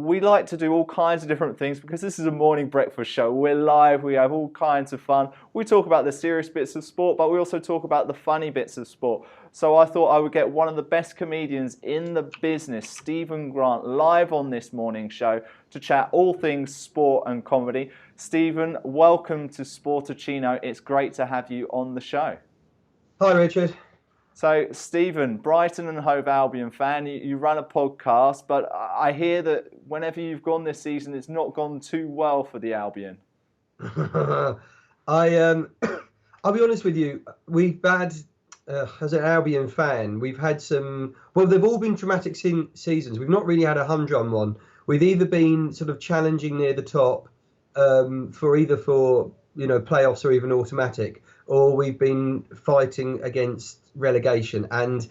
we like to do all kinds of different things because this is a morning breakfast show. We're live, we have all kinds of fun. We talk about the serious bits of sport, but we also talk about the funny bits of sport. So I thought I would get one of the best comedians in the business, Stephen Grant, live on this morning show to chat all things sport and comedy. Stephen, welcome to Sportuccino. It's great to have you on the show. Hi, Richard. So, Stephen, Brighton and Hove Albion fan, you run a podcast, but I hear that whenever you've gone this season, it's not gone too well for the Albion. I'll be honest with you. We've had, as an Albion fan, we've had some. Well, they've all been dramatic seasons. We've not really had a humdrum one. We've either been sort of challenging near the top for playoffs or even automatic, or we've been fighting against relegation. And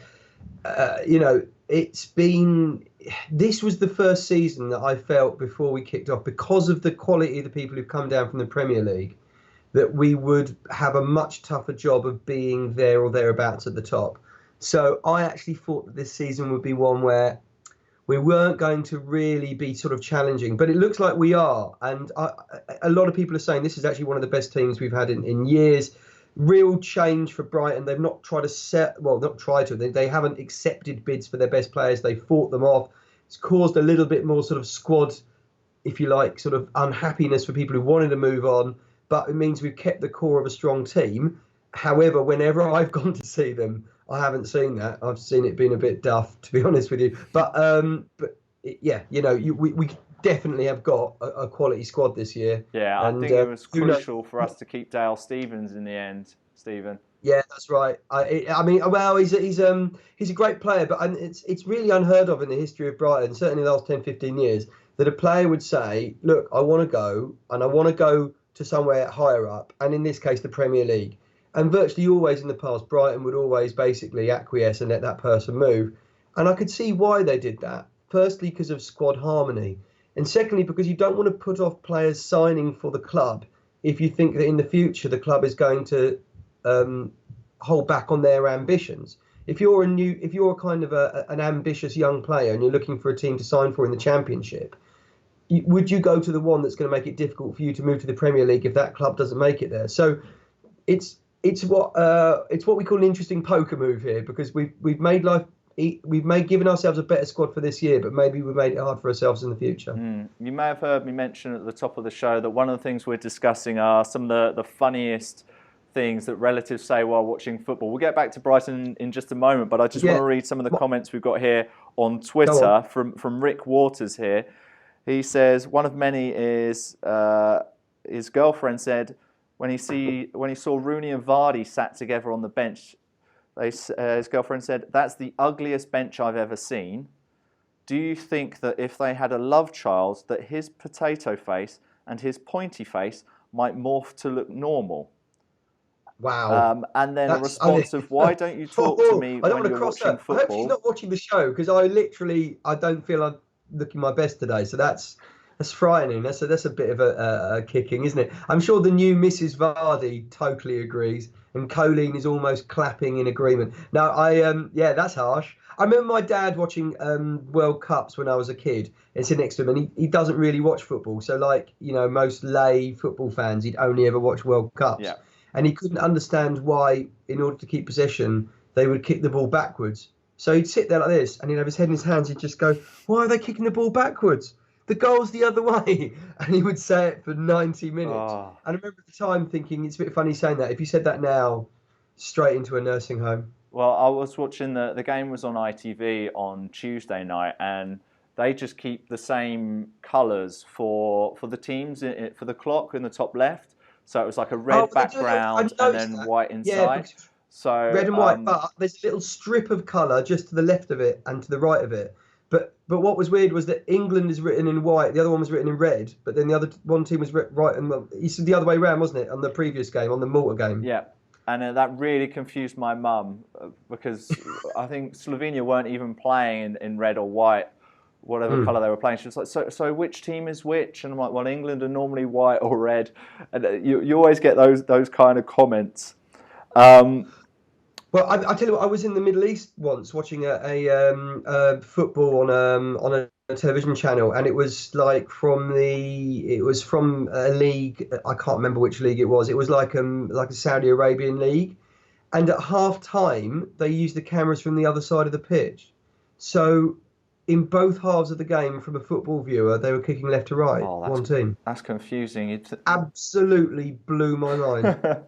this was the first season that I felt before we kicked off, because of the quality of the people who've come down from the Premier League, that we would have a much tougher job of being there or thereabouts at the top. So I actually thought that this season would be one where we weren't going to really be sort of challenging, but it looks like we are. And a lot of people are saying this is actually one of the best teams we've had in years. Real change for Brighton. They've not tried to they haven't accepted bids for their best players. They fought them off. It's caused a little bit more sort of squad, if you like, sort of unhappiness for people who wanted to move on. But it means we've kept the core of a strong team. However, whenever I've gone to see them, I haven't seen that. I've seen it being a bit duff, to be honest with you. But we definitely have got a quality squad this year. Yeah, I think it was crucial for us to keep Dale Stephens in the end, Stephen. Yeah, that's right. He's a great player, but it's really unheard of in the history of Brighton, certainly the last 10, 15 years, that a player would say, look, I want to go to somewhere higher up, and in this case, the Premier League. And virtually always in the past, Brighton would always basically acquiesce and let that person move. And I could see why they did that. Firstly, because of squad harmony. And secondly, because you don't want to put off players signing for the club if you think that in the future the club is going to hold back on their ambitions. If you're kind of an ambitious young player and you're looking for a team to sign for in the Championship, would you go to the one that's going to make it difficult for you to move to the Premier League if that club doesn't make it there? So it's what we call an interesting poker move here, because we've given ourselves a better squad for this year, but maybe we've made it hard for ourselves in the future. You may have heard me mention at the top of the show that one of the things we're discussing are some of the funniest things that relatives say while watching football. We'll get back to Brighton in just a moment, but I just want to read some of the comments we've got here on Twitter from Rick Waters here. He says one of many is his girlfriend said when he saw Rooney and Vardy sat together on the bench, his girlfriend said, "That's the ugliest bench I've ever seen. Do you think that if they had a love child, that his potato face and his pointy face might morph to look normal?" Wow. And then a response of, "Why don't you talk to me when you're watching football?" I hope she's not watching the show, because I don't feel I'm looking my best today. So that's frightening. That's a bit of a kicking, isn't it? I'm sure the new Mrs. Vardy totally agrees, and Colleen is almost clapping in agreement. Now, that's harsh. I remember my dad watching World Cups when I was a kid, and sitting next to him, and he doesn't really watch football. So, like, most lay football fans, he'd only ever watch World Cups. Yeah. And he couldn't understand why, in order to keep possession, they would kick the ball backwards. So he'd sit there like this, and he'd have his head in his hands. He'd just go, "Why are they kicking the ball backwards? The goal's the other way." And he would say it for 90 minutes. Oh. And I remember at the time thinking, it's a bit funny saying that. If you said that now, straight into a nursing home. Well, I was watching the game was on ITV on Tuesday night, and they just keep the same colours for the teams for the clock in the top left. So it was like a red background and then white inside. So red and white, but there's a little strip of colour just to the left of it and to the right of it. But what was weird was that England is written in white, the other one was written in red, but then the other one team was right, and he said the other way round, wasn't it, on the previous game, on the Malta game? Yeah, and that really confused my mum, because I think Slovenia weren't even playing in red or white, whatever colour they were playing. She was like, so which team is which? And I'm like, well, England are normally white or red. And you always get those kind of comments. Well, I tell you what, I was in the Middle East once watching a football on a television channel, and it was like it was from a league. I can't remember which league it was. It was like a Saudi Arabian league, and at half time they used the cameras from the other side of the pitch. So in both halves of the game, from a football viewer, they were kicking left to right, Oh, one team. that's confusing. Absolutely blew my mind.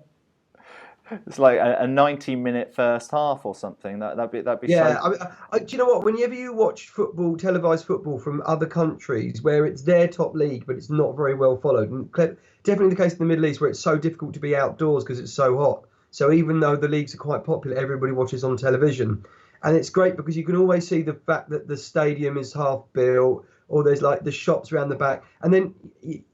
It's like a 90-minute first half or something. That'd be Yeah, so. do you know what? Whenever you watch football, televised football from other countries where it's their top league, but it's not very well followed, and definitely the case in the Middle East where it's so difficult to be outdoors because it's so hot. So even though the leagues are quite popular, everybody watches on television, and it's great because you can always see the fact that the stadium is half built, or there's like the shops around the back, and then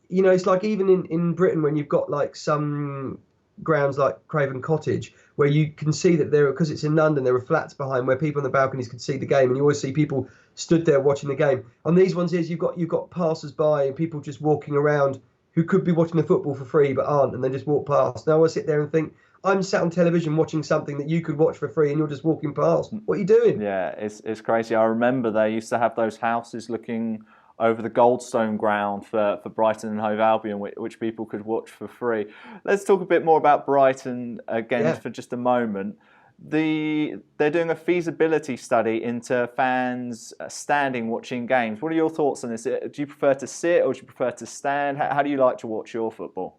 it's like even in Britain when you've got like some grounds like Craven Cottage, where you can see that because it's in London, there are flats behind where people on the balconies can see the game, and you always see people stood there watching the game. On these ones, you've got passers-by and people just walking around who could be watching the football for free but aren't, and they just walk past. Now I sit there and think, I'm sat on television watching something that you could watch for free, and you're just walking past. What are you doing? Yeah, it's crazy. I remember they used to have those houses looking over the Goldstone ground for Brighton and Hove Albion, which people could watch for free. Let's talk a bit more about Brighton again for just a moment. They're doing a feasibility study into fans standing watching games. What are your thoughts on this? Do you prefer to sit or do you prefer to stand? How do you like to watch your football?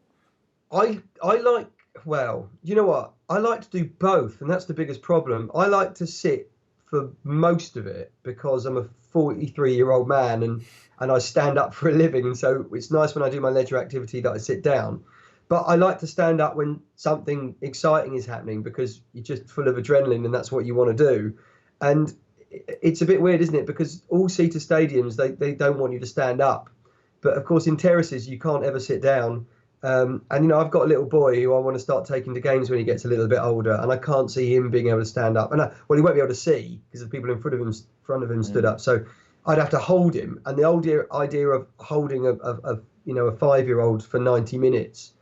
I like, well, you know what? I like to do both, and that's the biggest problem. I like to sit for most of it because I'm a 43-year-old man and I stand up for a living, and so it's nice when I do my leisure activity that I sit down. But I like to stand up when something exciting is happening because you're just full of adrenaline and that's what you want to do. And it's a bit weird, isn't it? Because all-seater stadiums, they don't want you to stand up. But of course, in terraces, you can't ever sit down. And I've got a little boy who I want to start taking to games when he gets a little bit older, and I can't see him being able to stand up. And well, he won't be able to see because the people in front of him stood up. So I'd have to hold him. And the old idea of holding a 5-year-old for 90 minutes,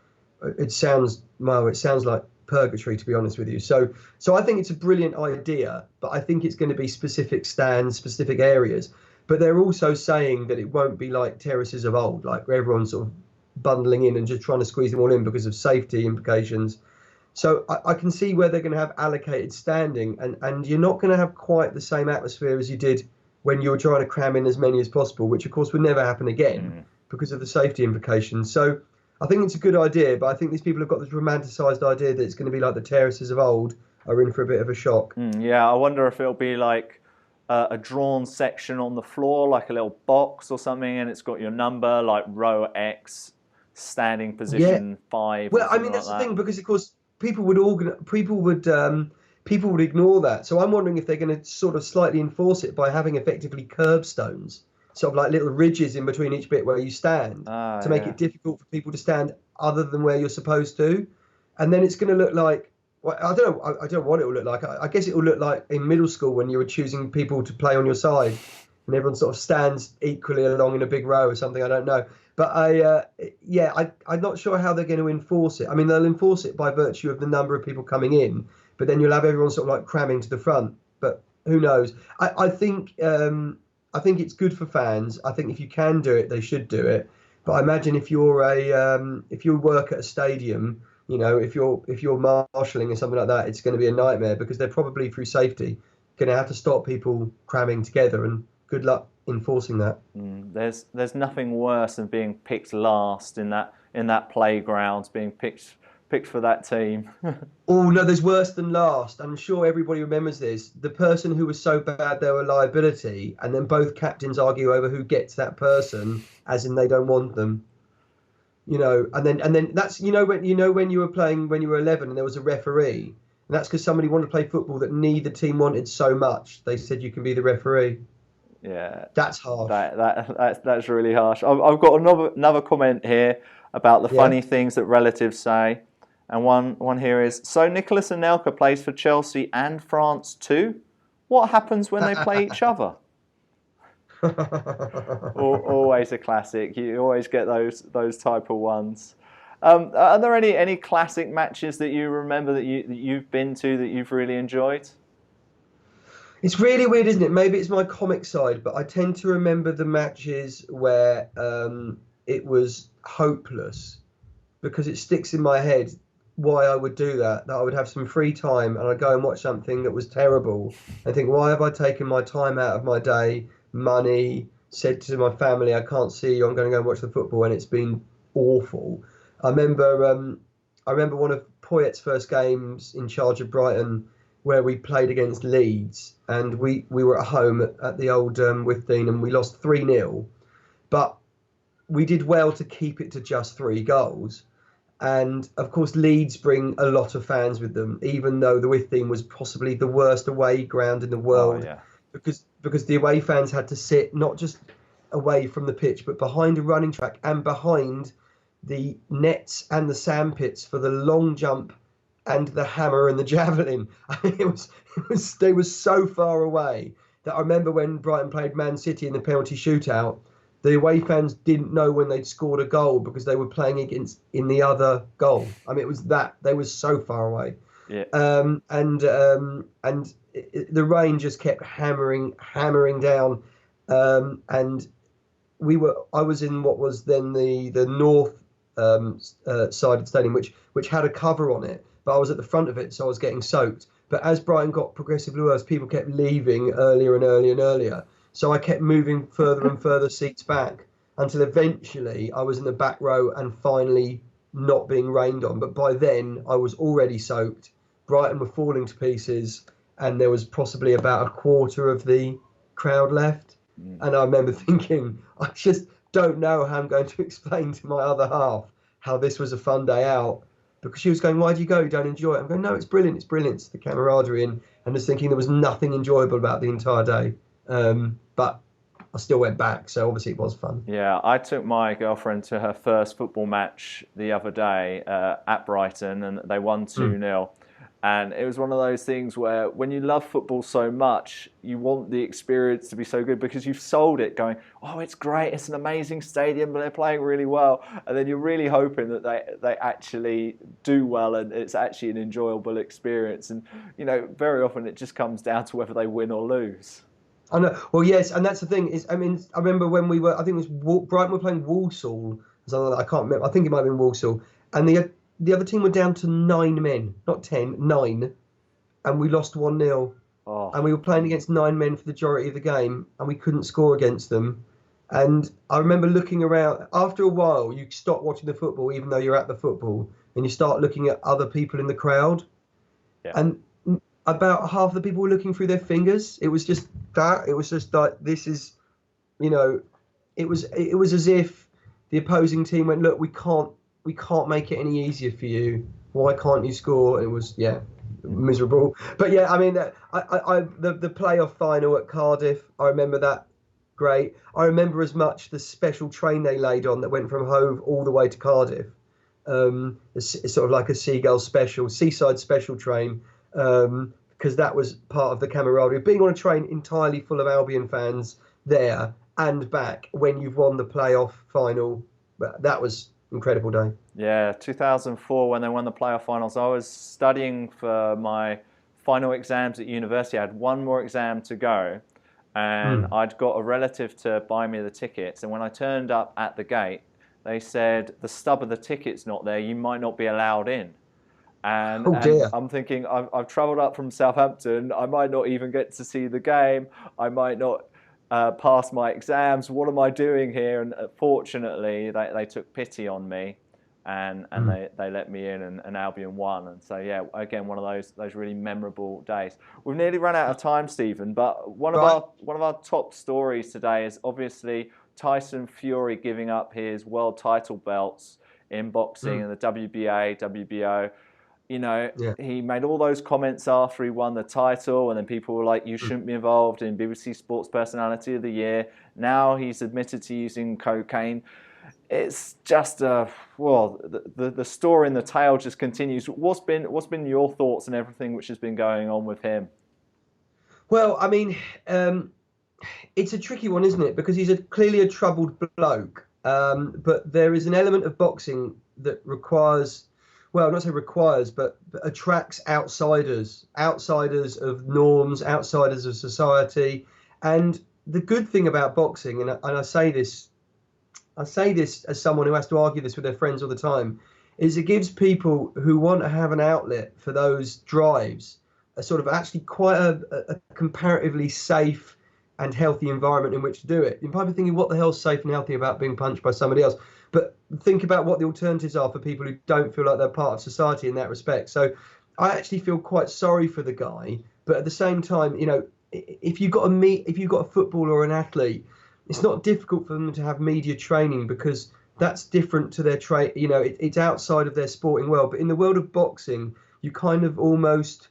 it sounds like purgatory, to be honest with you. So I think it's a brilliant idea, but I think it's going to be specific stands, specific areas. But they're also saying that it won't be like terraces of old, like where everyone's sort of bundling in and just trying to squeeze them all in because of safety implications. So I can see where they're going to have allocated standing, and you're not going to have quite the same atmosphere as you did when you were trying to cram in as many as possible, which of course would never happen again because of the safety implications. So I think it's a good idea, but I think these people have got this romanticised idea that it's going to be like the terraces of old are in for a bit of a shock. Yeah, I wonder if it'll be like a drawn section on the floor, like a little box or something, and it's got your number, like row X, standing position 5. Well, I mean that's the thing, because of course people would ignore that. So I'm wondering if they're going to sort of slightly enforce it by having effectively curbstones, sort of like little ridges in between each bit where you stand, to make it difficult for people to stand other than where you're supposed to. And then it's going to look like, well, I don't know what it will look like. I guess it will look like in middle school when you were choosing people to play on your side and everyone sort of stands equally along in a big row or something. I don't know. But I'm not sure how they're going to enforce it. I mean, they'll enforce it by virtue of the number of people coming in, but then you'll have everyone sort of like cramming to the front. But who knows? I think it's good for fans. I think if you can do it, they should do it. But I imagine if you work at a stadium, if you're marshalling or something like that, it's going to be a nightmare because they're probably, through safety, going to have to stop people cramming together. And good luck enforcing that. There's nothing worse than being picked last in that playground, being picked for that team. Oh no, there's worse than last. I'm sure everybody remembers this. The person who was so bad they were a liability, and then both captains argue over who gets that person, as in they don't want them. And then that's when you were playing when you were 11 and there was a referee, and that's because somebody wanted to play football that neither team wanted so much. They said you can be the referee. Yeah, that's harsh. That's really harsh. I've got another comment here about the funny things that relatives say, and one here is: so Nicolas Anelka plays for Chelsea and France too. What happens when they play each other? Always a classic. You always get those type of ones. Are there any classic matches that you remember that you've been to that you've really enjoyed? It's really weird, isn't it? Maybe it's my comic side, but I tend to remember the matches where it was hopeless, because it sticks in my head why I would do that. That I would have some free time and I'd go and watch something that was terrible and think, why have I taken my time out of my day, money, said to my family, I can't see you, I'm going to go and watch the football, and it's been awful. I remember one of Poyet's first games in charge of Brighton, where we played against Leeds, and we were at home at the old Withdean, and we lost 3-0. But we did well to keep it to just 3 goals. And of course, Leeds bring a lot of fans with them, even though the Withdean was possibly the worst away ground in the world. Oh, yeah. Because the away fans had to sit not just away from the pitch, but behind a running track and behind the nets and the sand pits for the long jump and the hammer and the javelin. I mean, they were so far away that I remember when Brighton played Man City in the penalty shootout, the away fans didn't know when they'd scored a goal because they were playing in the other goal. I mean, it was that they were so far away. Yeah. The rain just kept hammering down, and I was in what was then the north sided stadium, which had a cover on it, but I was at the front of it, so I was getting soaked. But as Brighton got progressively worse, people kept leaving earlier and earlier and earlier. So I kept moving further and further seats back until eventually I was in the back row and finally not being rained on. But by then I was already soaked. Brighton were falling to pieces, and there was possibly about a quarter of the crowd left. And I remember thinking, I just don't know how I'm going to explain to my other half how this was a fun day out. Because she was going, why do you go? You don't enjoy it. I'm going, no, it's brilliant. It's brilliant. It's the camaraderie. And just thinking there was nothing enjoyable about the entire day. But I still went back, so obviously it was fun. Yeah, I took my girlfriend to her first football match the other day at Brighton, and they won 2-0. And it was one of those things where when you love football so much, you want the experience to be so good because you've sold it going, oh, it's great, it's an amazing stadium, but they're playing really well. And then you're really hoping that they actually do well and it's actually an enjoyable experience. And, you know, very often it just comes down to whether they win or lose. I know. Well, yes, and that's the thing. I remember when we were, I think it was Brighton were playing Walsall, something like that. I can't remember. I think it might have been Walsall. And the other team were down to 9 men, not 10, 9. And we lost 1-0. Oh. And we were playing against 9 men for the majority of the game, and we couldn't score against them. And I remember looking around. After a while, you stop watching the football, even though you're at the football, and you start looking at other people in the crowd. Yeah. And about half the people were looking through their fingers. It was just that. It was just like, this is, you know, it was as if the opposing team went, look, we can't make it any easier for you. Why can't you score? And it was, miserable. But yeah, I mean, the playoff final at Cardiff, I remember that great. I remember as much the special train they laid on that went from Hove all the way to Cardiff. It's sort of like a seaside special train. Because that was part of the camaraderie of being on a train entirely full of Albion fans there and back when you've won the playoff final. That was an incredible day. Yeah, 2004 when they won the playoff finals. I was studying for my final exams at university. I had one more exam to go, and I'd got a relative to buy me the tickets. And when I turned up at the gate, they said, the stub of the ticket's not there. You might not be allowed in. And I'm thinking, I've travelled up from Southampton. I might not even get to see the game. I might not pass my exams. What am I doing here? And fortunately, they took pity on me, and they let me in, and Albion won. And so, yeah, again, one of those really memorable days. We've nearly run out of time, Stephen, but one of our top stories today is obviously Tyson Fury giving up his world title belts in boxing and the WBA, WBO. You know, he made all those comments after he won the title, and then people were like, you shouldn't be involved in BBC Sports Personality of the Year. Now he's admitted to using cocaine. It's just the story and the tale just continues. What's been your thoughts on everything which has been going on with him? Well, I mean, it's a tricky one, isn't it? Because he's clearly a troubled bloke. But there is an element of boxing that requires, well, not say requires, but attracts outsiders of norms, outsiders of society. And the good thing about boxing, and I say this as someone who has to argue this with their friends all the time, is it gives people who want to have an outlet for those drives a sort of actually quite a comparatively safe and healthy environment in which to do it. You might be thinking, what the hell's safe and healthy about being punched by somebody else? But think about what the alternatives are for people who don't feel like they're part of society in that respect. So I actually feel quite sorry for the guy, but at the same time, you know, if you've got a footballer or an athlete, it's not difficult for them to have media training because that's different to their trade. You know, it's outside of their sporting world. But in the world of boxing, you kind of almost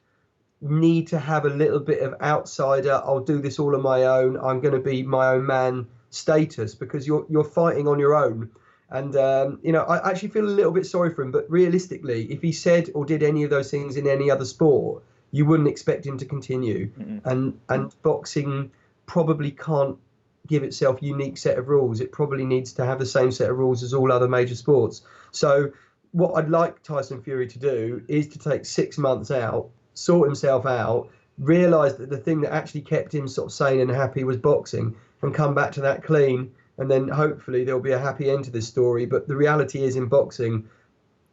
need to have a little bit of outsider. I'll do this all on my own. I'm going to be my own man status because you're fighting on your own. And you know, I actually feel a little bit sorry for him. But realistically, if he said or did any of those things in any other sport, you wouldn't expect him to continue. Mm-hmm. And boxing probably can't give itself a unique set of rules. It probably needs to have the same set of rules as all other major sports. So what I'd like Tyson Fury to do is to take 6 months out, sort himself out, realise that the thing that actually kept him sort of sane and happy was boxing, and come back to that clean. And then hopefully there'll be a happy end to this story. But the reality is, in boxing,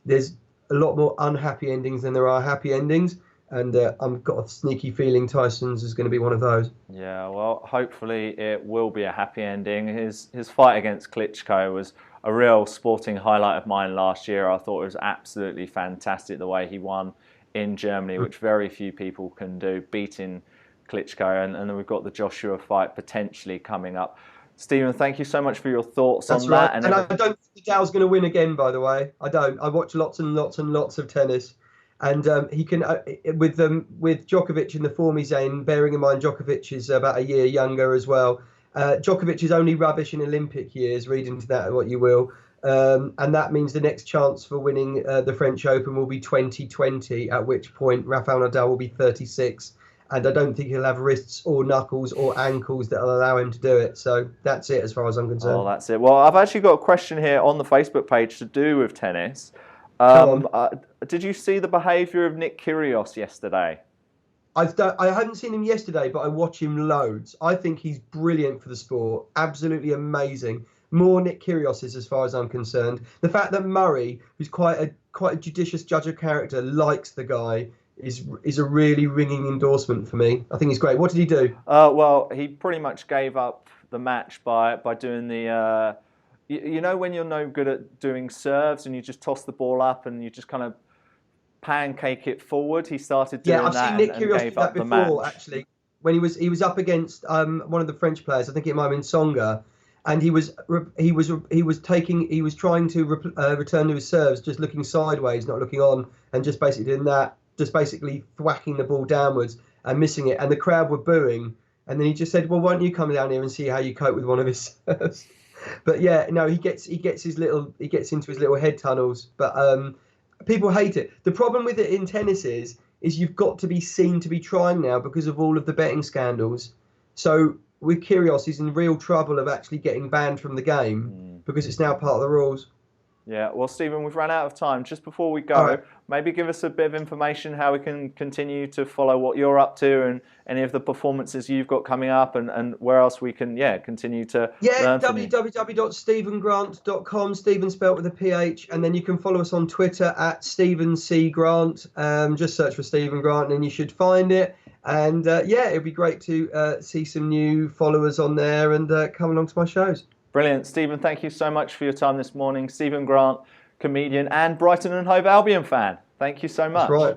there's a lot more unhappy endings than there are happy endings. And I've got a sneaky feeling Tyson's is going to be one of those. Yeah, well, hopefully it will be a happy ending. His fight against Klitschko was a real sporting highlight of mine last year. I thought it was absolutely fantastic the way he won in Germany, which very few people can do, beating Klitschko. And then we've got the Joshua fight potentially coming up. Stephen, thank you so much for your thoughts on that. And I don't think Nadal's going to win again, by the way. I don't. I watch lots and lots and lots of tennis. And he can, with Djokovic in the form he's in, bearing in mind Djokovic is about a year younger as well. Djokovic is only rubbish in Olympic years, read into that what you will. And that means the next chance for winning the French Open will be 2020, at which point Rafael Nadal will be 36. And I don't think he'll have wrists or knuckles or ankles that will allow him to do it. So that's it as far as I'm concerned. Oh, that's it. Well, I've actually got a question here on the Facebook page to do with tennis. Did you see the behaviour of Nick Kyrgios yesterday? I hadn't seen him yesterday, but I watch him loads. I think he's brilliant for the sport. Absolutely amazing. More Nick Kyrgios is, as far as I'm concerned. The fact that Murray, who's quite a judicious judge of character, likes the guy is a really ringing endorsement for me. I think he's great. What did he do? Well, he pretty much gave up the match by doing the... You know when you're no good at doing serves and you just toss the ball up and you just kind of pancake it forward? He started doing that. Yeah, I've seen Nick Kyrgios do that before, actually. When he was up against one of the French players, I think it might have been Tsonga, and he was trying to return to his serves, just looking sideways, not looking on, and just basically doing that, just basically thwacking the ball downwards and missing it, and the crowd were booing, and then he just said, "Well, why don't you come down here and see how you cope with one of his serves?" But yeah, no, he gets into his little head tunnels. But people hate it. The problem with it in tennis is you've got to be seen to be trying now because of all of the betting scandals. So with Kyrgios, he's in real trouble of actually getting banned from the game because it's now part of the rules. Yeah, well, Stephen, we've run out of time. Just before we go, maybe give us a bit of information how we can continue to follow what you're up to and any of the performances you've got coming up and where else we can, continue to learn from you. www.stephengrant.com, Stephen spelt with a PH, and then you can follow us on Twitter at Stephen C. Grant. Just search for Stephen Grant and you should find it. And it'd be great to see some new followers on there and come along to my shows. Brilliant. Stephen, thank you so much for your time this morning. Stephen Grant, comedian and Brighton and Hove Albion fan. Thank you so much. That's right.